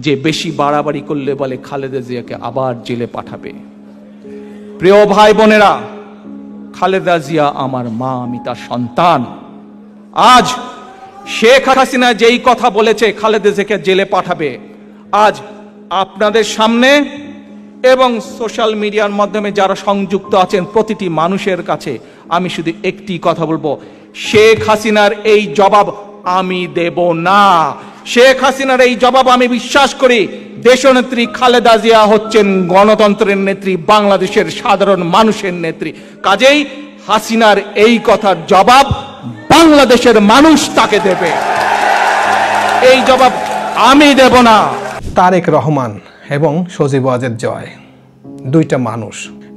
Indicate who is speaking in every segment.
Speaker 1: যে বেশি বাড়াবাড়ি করলে বলে খালেদা জিয়াকে আবার জেলে পাঠাবে। প্রিয় ভাই বোনেরা, খালেদা জিয়া আমার মা, আমি তার সন্তান। আজ শেখ হাসিনা যেই কথা বলেছে খালেদা জিয়াকে জেলে পাঠাবে, আজ আপনাদের সামনে এবং সোশ্যাল মিডিয়ার মাধ্যমে যারা সংযুক্ত আছেন প্রতিটি মানুষের কাছে আমি শুধু একটি কথা বলবো, শেখ হাসিনার এই জবাব আমি দেব না। শেখ হাসিনার এই জবাব আমি বিশ্বাস করি দেশনেত্রী খালেদা জিয়া হচ্ছেন গণতন্ত্রের নেত্রী, বাংলাদেশের সাধারণ মানুষের নেত্রী। কাজেই হাসিনার এই কথার জবাব বাংলাদেশের মানুষ তাকে দেবে, এই জবাব আমি দেব না।
Speaker 2: তারেক রহমান এবং সজীব ওয়াজেদ জয় দুইটা মানুষ,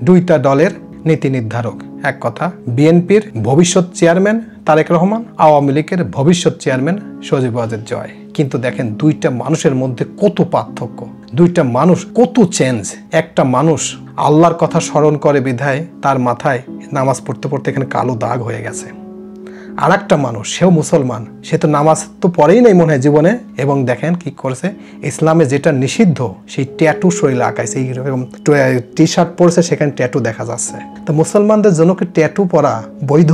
Speaker 2: দুইটা দলের নীতি নির্ধারক। এক কথা, বিএনপির ভবিষ্যৎ চেয়ারম্যান তারেক রহমান, আওয়ামী লীগের ভবিষ্যৎ চেয়ারম্যান সজীব ওয়াজেদ জয়। কিন্তু দেখেন দুইটা মানুষের মধ্যে কত পার্থক্য, দুইটা মানুষ কত চেঞ্জ। একটা মানুষ আল্লাহর কথা স্মরণ করে বিধায় তার মাথায় নামাজ পড়তে পড়তে এখানে কালো দাগ হয়ে গেছে। আর একটা মানুষ, সেও মুসলমান, সে তো নামাজ তো পড়েই নেই মনে হয় জীবনে, এবং দেখেন কি করেছে, ইসলামে যেটা নিষিদ্ধ সেই ট্যাটু শরীরে আঁকাইছে, এইরকম টি শার্ট পরেছে সেখানে ট্যাটু দেখা যাচ্ছে। তো মুসলমানদের জন্য কি ট্যাটু পরা বৈধ?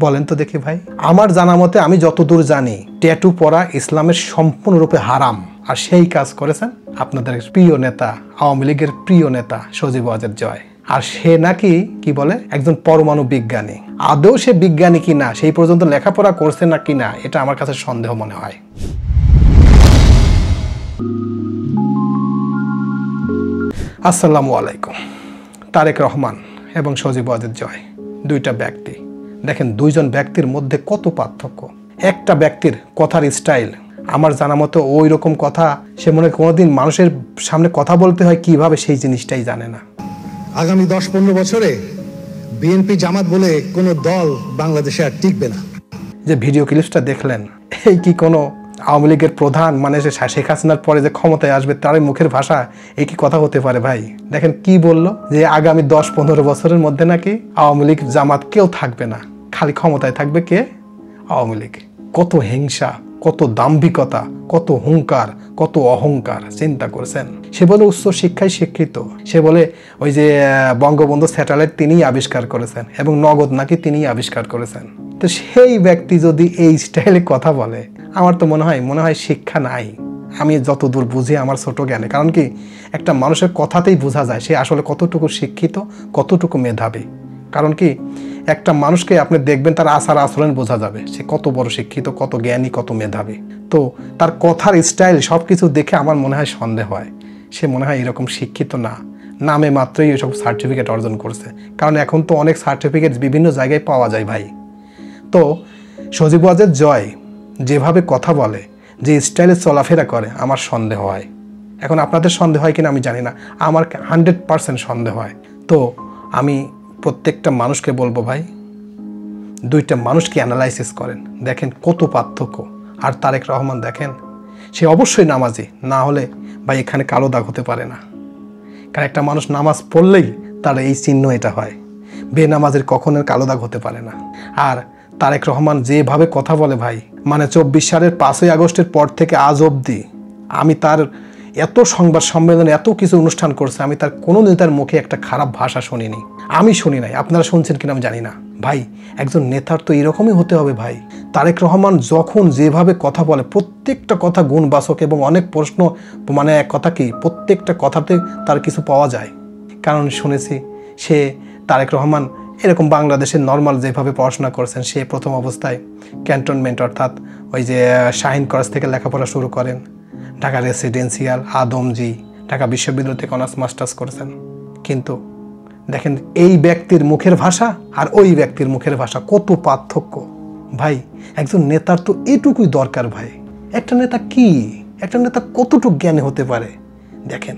Speaker 2: বলেন তো দেখি ভাই। আমার জানা মতে, আমি যতদূর জানি, ট্যাটু পরা ইসলামের সম্পূর্ণরূপে হারাম। আর সেই কাজ করেছেন আপনাদের প্রিয় নেতা, আওয়ামী লীগের প্রিয় নেতা সজীব ওয়াজেদ জয়। আর সে নাকি কি বলে একজন পরমাণু বিজ্ঞানী। আদৌ সে বিজ্ঞানী কিনা, সেই পর্যন্ত লেখাপড়া করছে না কিনা, এটা আমার কাছে সন্দেহ মনে হয়। আসসালামু আলাইকুম। তারেক রহমান এবং সজীব ওয়াজেদ জয় দুইটা ব্যক্তি। দেখেন দুইজন ব্যক্তির মধ্যে কত পার্থক্য। একটা ব্যক্তির কথার স্টাইল, আমার জানা মতো ওই রকম কথা সে মনে কোনোদিন মানুষের সামনে কথা বলতে হয় কিভাবে সেই জিনিসটাই জানে না।
Speaker 3: আগামী 10-15 বছরে বিএনপি জামাত বলে কোনো দল বাংলাদেশে আর টিকবে না।
Speaker 2: যে ভিডিও ক্লিপসটা দেখলেন, এই কি কোনো আওয়ামী লীগের প্রধান, মানে যে শেখ হাসিনার পরে যে ক্ষমতায় আসবে তার মুখের ভাষা, এই কি কথা হতে পারে ভাই? দেখেন কি বললো, যে আগামী 10-15 বছরের মধ্যে নাকি আওয়ামী লীগ জামাত কেউ থাকবে না, খালি ক্ষমতায় থাকবে কে? আওয়ামী লীগ। কত হিংসা, কত দাম্ভিকতা, কত হুঙ্কার, কত অহংকার, চিন্তা করছেন। সে বলে উচ্চ শিক্ষায় শিক্ষিত, সে বলে ওই যে বঙ্গবন্ধু স্যাটেলাইট তিনিই আবিষ্কার করেছেন এবং নগদ নাকি তিনিই আবিষ্কার করেছেন। তো সেই ব্যক্তি যদি এই স্টাইলে কথা বলে, আমার তো মনে হয় শিক্ষা নাই। আমি যতদূর বুঝি আমার ছোট জ্ঞানে, কারণ কি একটা মানুষের কথাতেই বোঝা যায় সে আসলে কতটুকু শিক্ষিত, কতটুকু মেধাবী। কারণ কি একটা মানুষকে আপনি দেখবেন তার আচার আচরণ বোঝা যাবে সে কত বড় শিক্ষিত, কত জ্ঞানী, কত মেধাবী। তো তার কথার স্টাইল সব কিছু দেখে আমার মনে হয় সন্দেহ হয় সে মনে হয় এরকম শিক্ষিত না, নামে মাত্রই এসব সার্টিফিকেট অর্জন করছে। কারণ এখন তো অনেক সার্টিফিকেট বিভিন্ন জায়গায় পাওয়া যায় ভাই। তো সজীব ওয়াজেদ জয় যেভাবে কথা বলে, যে স্টাইলে চলাফেরা করে, আমার সন্দেহ হয়। এখন আপনাদের সন্দেহ হয় কিনা আমি জানি না, আমার 100% সন্দেহ হয়। তো আমি প্রত্যেকটা মানুষকে বলবো ভাই, দুইটা মানুষকে অ্যানালাইসিস করেন, দেখেন কত পার্থক্য। আর তারেক রহমান দেখেন, সে অবশ্যই নামাজি, না হলে ভাই এখানে কালো দাগ হতে পারে না। কারণ একটা মানুষ নামাজ পড়লেই তার এই চিহ্ন এটা হয়, বেনামাজের কখনো কালো দাগ হতে পারে না। আর তারেক রহমান যেভাবে কথা বলে ভাই, মানে 24 সালের 5ই আগস্টের পর থেকে আজ অবধি আমি তার এত সংবাদ সম্মেলনে এত কিছু অনুষ্ঠান করছে, আমি তার কোনো নেতার মুখে একটা খারাপ ভাষা শুনিনি। আমি শুনি নাই, আপনারা শুনছেন কিনা আমি জানি না। ভাই একজন নেতার তো এরকমই হতে হবে ভাই। তারেক রহমান যখন যেভাবে কথা বলে, প্রত্যেকটা কথা গুণবাচক এবং অনেক প্রশ্ন, মানে এক কথা কি প্রত্যেকটা কথাতে তার কিছু পাওয়া যায়। কারণ শুনেছি সে তারেক রহমান এরকম বাংলাদেশের নর্মাল যেভাবে পড়াশোনা করেছেন, সে প্রথম অবস্থায় ক্যান্টনমেন্ট অর্থাৎ ওই যে শাহিন কলেজ থেকে লেখাপড়া শুরু করেন, ঢাকা রেসিডেন্সিয়াল, আদমজি, ঢাকা বিশ্ববিদ্যালয় থেকে অনার্স মাস্টার্স করেছেন। কিন্তু দেখেন এই ব্যক্তির মুখের ভাষা আর ওই ব্যক্তির মুখের ভাষা কত পার্থক্য ভাই। একজন নেতার তো এটুকুই দরকার ভাই। একটা নেতা কি, একটা নেতা কতটুকু জ্ঞানী হতে পারে দেখেন।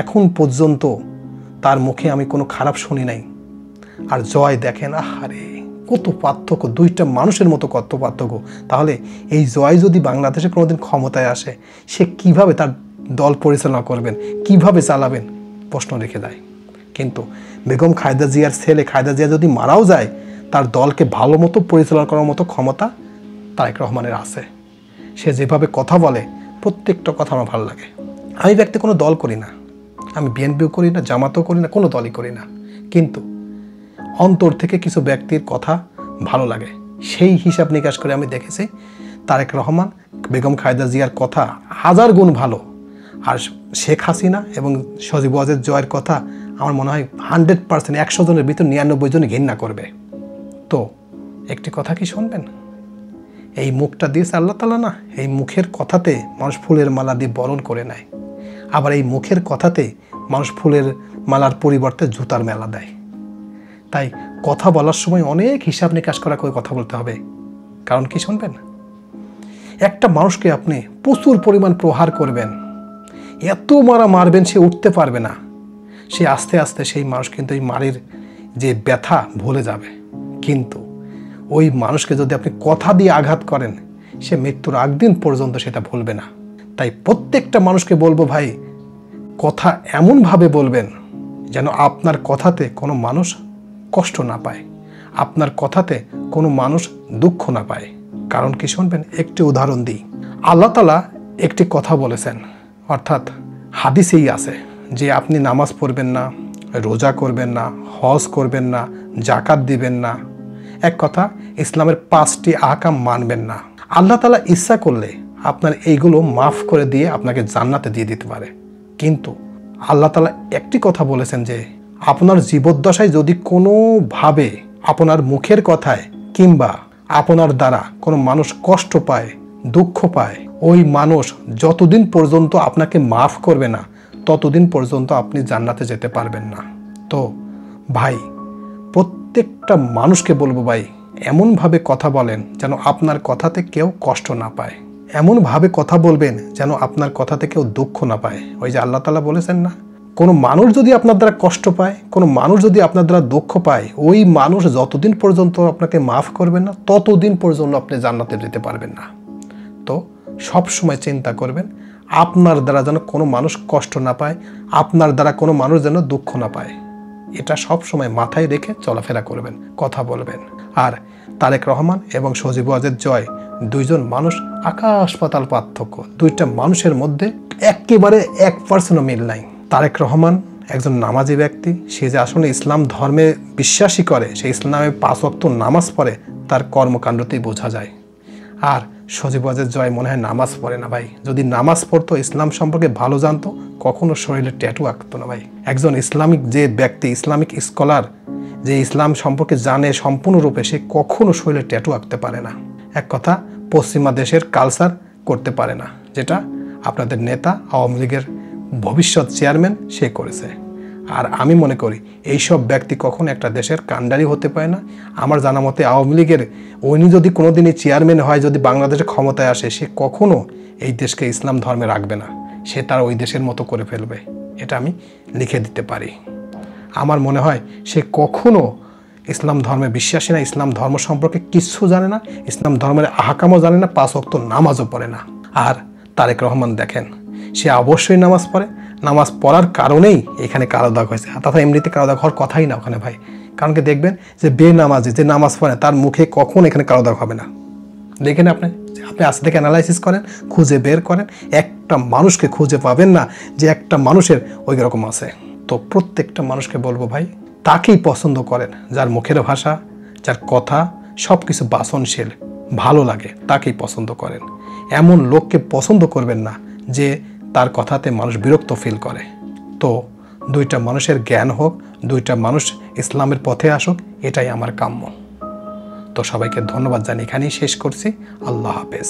Speaker 2: এখন পর্যন্ত তার মুখে আমি কোনো খারাপ শুনি নাই। আর জয় দেখেন, আহারে কত পার্থক্য, দুইটা মানুষের মতো কত পার্থক্য। তাহলে এই জয় যদি বাংলাদেশে কোনোদিন ক্ষমতায় আসে, সে কিভাবে তার দল পরিচালনা করবেন, কিভাবে চালাবেন, প্রশ্ন রেখে দেয়। কিন্তু বেগম খালেদা জিয়ার ছেলে খালেদা জিয়া যদি মারাও যায়, তার দলকে ভালো মতো পরিচালনা করার মতো ক্ষমতা তারেক রহমানের আছে। সে যেভাবে কথা বলে, প্রত্যেকটা কথা আমার ভালো লাগে। আমি ব্যক্তি কোনো দল করি না, আমি বিএনপিও করি না, জামাতও করি না, কোনো দলই করি না, কিন্তু অন্তর থেকে কিছু ব্যক্তির কথা ভালো লাগে। সেই হিসাব নিকাশ করে আমি দেখেছি তারেক রহমান, বেগম খালেদা জিয়ার কথা হাজার গুণ ভালো, আর শেখ হাসিনা এবং সজীব ওয়াজেদ জয়ের কথা আমার মনে হয় 100%, 100 জনের ভিতর 99 জন ঘৃণা করবে। তো একটি কথা কি শুনবেন? এই মুখটা দিয়েছে আল্লাহ তাআলা না, এই মুখের কথাতে মানুষ ফুলের মালা দিয়ে বরণ করে নেয়, আবার এই মুখের কথাতে মানুষ ফুলের মালার পরিবর্তে জুতার মেলা দেয়। তাই কথা বলার সময় অনেক হিসাব নিকাশ করা করে কথা বলতে হবে। কারণ কি শুনবেন? একটা মানুষকে আপনি প্রচুর পরিমাণ প্রহার করবেন, এত মারা মারবেন সে উঠতে পারবে না, সে আস্তে আস্তে সেই মানুষ কিন্তু এই মারের যে ব্যথা ভুলে যাবে। কিন্তু ওই মানুষকে যদি আপনি কথা দিয়ে আঘাত করেন, সে মৃত্যুর আগ দিন পর্যন্ত সেটা ভুলবে না। তাই প্রত্যেকটা মানুষকে বলবো, ভাই কথা এমনভাবে বলবেন যেন আপনার কথাতে কোনো মানুষ কষ্ট না পায়, আপনার কথাতে কোনো মানুষ দুঃখ না পায়। কারণ কি শুনবেন? একটি উদাহরণ দিই। আল্লাহ তাআলা একটি কথা বলেছেন, অর্থাৎ হাদিসেই আছে যে আপনি নামাজ পড়বেন না, রোজা করবেন না, হজ করবেন না, জাকাত দিবেন না, এক কথা ইসলামের 5টি আহকাম মানবেন না। আল্লাহ তাআলা ইচ্ছা করলে আপনার এইগুলো মাফ করে দিয়ে আপনাকে জান্নাতে দিয়ে দিতে পারে। কিন্তু আল্লাহ তাআলা একটি কথা বলেছেন যে আপনার জীবদ্দশায় যদি কোনোভাবে আপনার মুখের কথায় কিংবা আপনার দ্বারা কোনো মানুষ কষ্ট পায়, দুঃখ পায়, ওই মানুষ যতদিন পর্যন্ত আপনাকে মাফ করবে না ততদিন পর্যন্ত আপনি জান্নাতে যেতে পারবেন না। তো ভাই প্রত্যেকটা মানুষকে বলবো, ভাই এমনভাবে কথা বলেন যেন আপনার কথাতে কেউ কষ্ট না পায়, এমনভাবে কথা বলবেন যেন আপনার কথাতে কেউ দুঃখ না পায়। ওই যে আল্লাহ তাআলা বলেছেন না, কোনো মানুষ যদি আপনার দ্বারা কষ্ট পায়, কোনো মানুষ যদি আপনার দ্বারা দুঃখ পায়, ওই মানুষ যতদিন পর্যন্ত আপনাকে মাফ করবেন না ততদিন পর্যন্ত আপনি জান্নাতে যেতে পারবেন না। তো সব সময় চিন্তা করবেন আপনার দ্বারা যেন কোনো মানুষ কষ্ট না পায়, আপনার দ্বারা কোনো মানুষ যেন দুঃখ না পায়। এটা সব সময় মাথায় রেখে চলাফেরা করবেন, কথা বলবেন। আর তারেক রহমান এবং সজীব ওয়াজেদ জয় দুইজন মানুষ আকাশ পাতাল পার্থক্য, দুইটা মানুষের মধ্যে একেবারে 1% মিল নাই। তারেক রহমান একজন নামাজি ব্যক্তি, সে যে আসলে ইসলাম ধর্মে বিশ্বাসী করে, সে ইসলামে 5 ওয়াক্ত নামাজ পড়ে, তার কর্মকাণ্ডতেই বোঝা যায়। আর সজীব ওয়াজেদ জয় মনে হয় নামাজ পড়ে না ভাই, যদি নামাজ পড়তো, ইসলাম সম্পর্কে ভালো জানতো, কখনো শরীরে ট্যাটু আঁকতো না ভাই। একজন ইসলামিক যে ব্যক্তি, ইসলামিক স্কলার, যে ইসলাম সম্পর্কে জানে সম্পূর্ণরূপে, সে কখনো শরীরে ট্যাটু আঁকতে পারে না। এক কথা পশ্চিমা দেশের কালচার করতে পারে না, যেটা আপনাদের নেতা আওয়ামী লীগের ভবিষ্যৎ চেয়ারম্যান সে করেছে। আর আমি মনে করি এইসব ব্যক্তি কখনো একটা দেশের কাণ্ডারি হতে পারে না। আমার জানা মতে আওয়ামী লীগের উনি যদি কোনোদিনই চেয়ারম্যান হয়, যদি বাংলাদেশে ক্ষমতায় আসে, সে কখনো এই দেশকে ইসলাম ধর্মে রাখবে না, সে তার ওই দেশের মতো করে ফেলবে, এটা আমি লিখে দিতে পারি। আমার মনে হয় সে কখনো ইসলাম ধর্মে বিশ্বাসী না, ইসলাম ধর্ম সম্পর্কে কিচ্ছু জানে না, ইসলাম ধর্মের আহকামও জানে না, 5 ওয়াক্ত নামাজও পড়ে না। আর তারেক রহমান দেখেন, সে অবশ্যই নামাজ পড়ে, নামাজ পড়ার কারণেই এখানে কালো দাগ হয়েছে, তথা এমনিতে কালো দাগ হওয়ার কথাই না ওখানে ভাই। কারণ কি দেখবেন যে বেনামাজি যে নামাজ পড়ে তার মুখে কখন এখানে কালো দাগ হবে না। দেখেন আপনি আজ থেকে অ্যানালাইসিস করেন, খুঁজে বের করেন, একটা মানুষকে খুঁজে পাবেন না যে একটা মানুষের ওই রকম আছে। তো প্রত্যেকটা মানুষকে বলবো, ভাই তাকেই পছন্দ করেন যার মুখের ভাষা, যার কথা সব কিছু বাসনশীল, ভালো লাগে, তাকেই পছন্দ করেন। এমন লোককে পছন্দ করবেন না যে তার কথাতে মানুষ বিরক্ত ফিল করে। তো দুইটা মানুষের জ্ঞান হোক, দুইটা মানুষ ইসলামের পথে আসুক, এটাই আমার কাম্য। তো সবাইকে ধন্যবাদ জানিয়ে এখানেই শেষ করছি। আল্লাহ হাফেজ।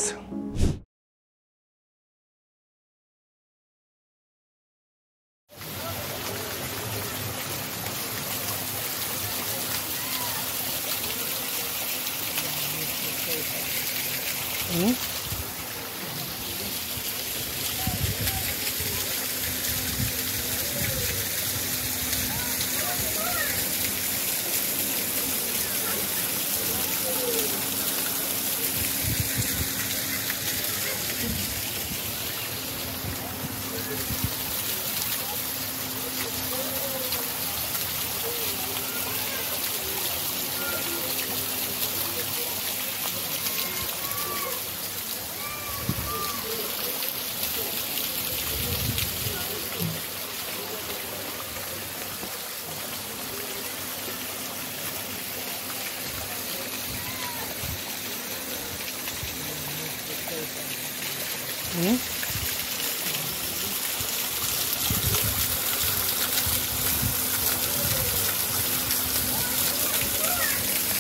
Speaker 2: হুম